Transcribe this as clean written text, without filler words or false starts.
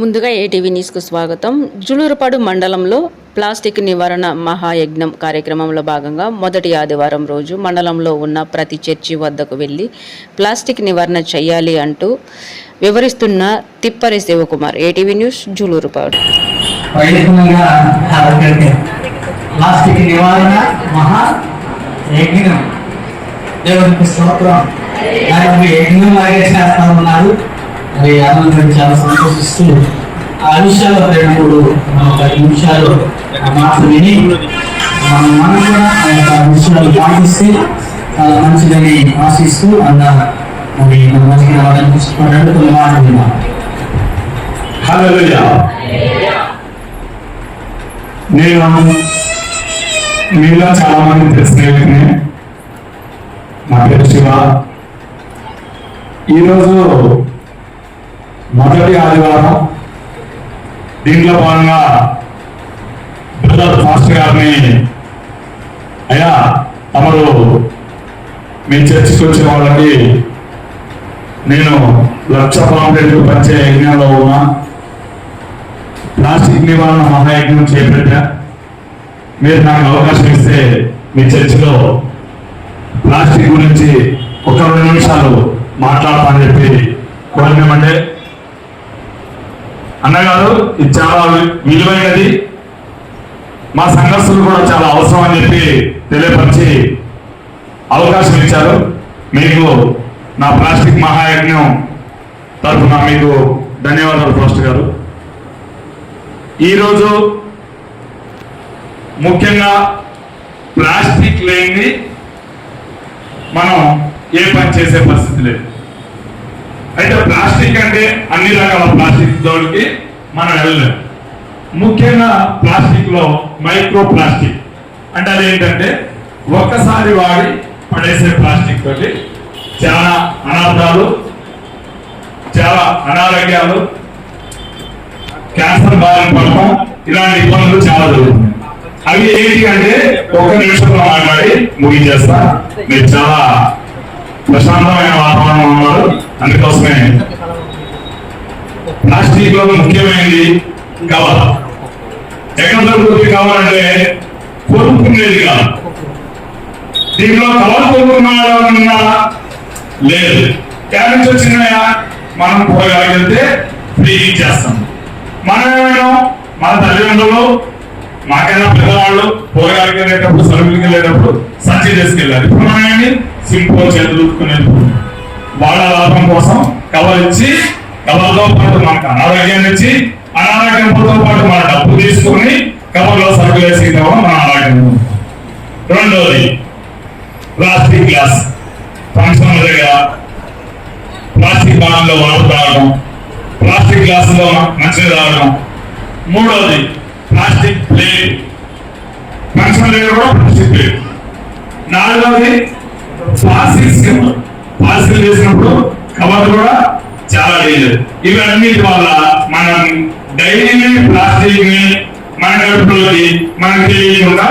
ముందుగా ఏటీవీ న్యూస్కు స్వాగతం. జులూరుపాడు మండలంలో ప్లాస్టిక్ నివారణ మహాయజ్ఞం కార్యక్రమంలో భాగంగా మొదటి ఆదివారం రోజు మండలంలో ఉన్న ప్రతి చర్చి వద్దకు వెళ్లి ప్లాస్టిక్ నివారణ చేయాలి అంటూ వివరిస్తున్న Tippari Shivakumar. ATV news Julurupadu. Plastic నివారణ మహాయజ్ఞం దేవునికి స్తోత్రం. యజ్ఞం లాగే చేస్తా ఉన్నారు. మరి ఆనందం చాలా సంతోషిస్తూ ఆ విషయాలు 2-3 నిమిషాలు మాట విని మనం కూడా ఆ యొక్క విషయాలు పాటిస్తే చాలా మంచిదని ఆశిస్తూ అన్న మరి మన మంచిగా రావడానికి ఇష్టపడ్డాడు. కొన్ని మాటలు విన్నాం. నేను మీలో చాలా మంది తెలిసిన నా పేరు శివ. ఈరోజు మొదటి ఆదివారం. దీంట్లో భాగంగా బ్రదర్ ఫాస్టర్ గారిని, అయ్యా తమరు మీ చర్చికి వచ్చిన వాళ్ళకి నేను 1,00,000 పాంప్లెట్లు పంచే యజ్ఞంలో ఉన్నా, ప్లాస్టిక్ నివారణ మహాయజ్ఞం చేపట్టా, మీరు నాకు అవకాశం ఇస్తే మీ చర్చిలో ప్లాస్టిక్ గురించి 1-2 నిమిషాలు మాట్లాడతానని చెప్పి కోరినామంటే, అన్నగారు ఇది చాలా విలువైనది, మా సంఘస్థులు కూడా చాలా అవసరం అని చెప్పి తెలియపరిచి అవకాశం ఇచ్చారు. మీకు నా ప్లాస్టిక్ మహాయజ్ఞం తరఫున మీకు ధన్యవాదాలు ఫాస్టర్ గారు. ఈరోజు ముఖ్యంగా ప్లాస్టిక్ లేని మనం ఏ పని చేసే పరిస్థితి లేదు. అయితే ప్లాస్టిక్ అంటే అన్ని రకాల ప్లాస్టిక్ జోలికి మనం వెళ్ళలేం. ముఖ్యంగా ప్లాస్టిక్ లో మైక్రో ప్లాస్టిక్ అంటే అదేంటంటే ఒక్కసారి వాడి పడేసే ప్లాస్టిక్ తోటి చాలా అనార్థాలు, చాలా అనారోగ్యాలు, క్యాన్సర్ బారిన పడటం, ఇలాంటి ఇబ్బందులు చాలా జరుగుతున్నాయి. అవి ఏంటి అంటే 1 నిమిషంలో మాట్లాడి ముగించేస్తా. మీరు చాలా ప్రశాంతమైన వాతావరణం ఉన్నారు. అందుకోసమే ప్లాస్టిక్ లో ముఖ్యమైనది కవర్. ఎక్కడ దొరుకుతుంది కవర్ అంటే కొనుక్కునేది కాదు. దీంట్లో కవర్ కొనుక్కున్నా లేదు. ఎక్కడి నుంచి వచ్చినాయా? మనం కూరగాయలు వెళ్తే ఫ్రీ ఇచ్చేస్తాం. మనమేమైనా మన తల్లిదండ్రులు మాకైనా పెద్దవాళ్ళు కూరగాయలకి వెళ్ళేటప్పుడు, సరుకులకి వెళ్ళేటప్పుడు సంచి చేసుకెళ్ళారు. ఇప్పుడు మనమేమి సింపుల్ చేతులుకునేది. వాళ్ళ లాభం కోసం కవర్ ఇచ్చి, కవర్తో పాటు మనకు అనారోగ్యాన్ని ఇచ్చి, అనారోగ్యంతో పాటు మన డబ్బు తీసుకొని కవర్లో సరుకులు వేసి మన ఆరోగ్యం. రెండోది ప్లాస్టిక్ గ్లాస్. ఫంక్షన్ దగ్గర ప్లాస్టిక్ బాణంలో వాటర్ తాగడం, ప్లాస్టిక్ గ్లాసులో మంచిగా తాగడం. మూడోది ప్లాస్టిక్ ప్లేట్. ఫంక్షన్ దగ్గర కూడా ప్లాస్టిక్ ప్లేట్. నాలుగోది పార్సిల్ చేసినప్పుడు కవర్ కూడా చాలా డేంజర్. ఇవన్నిటి వల్ల మనం డైలీ ప్లాస్టిక్ ని మన కడుపులోకి మనకు తెలియకుండా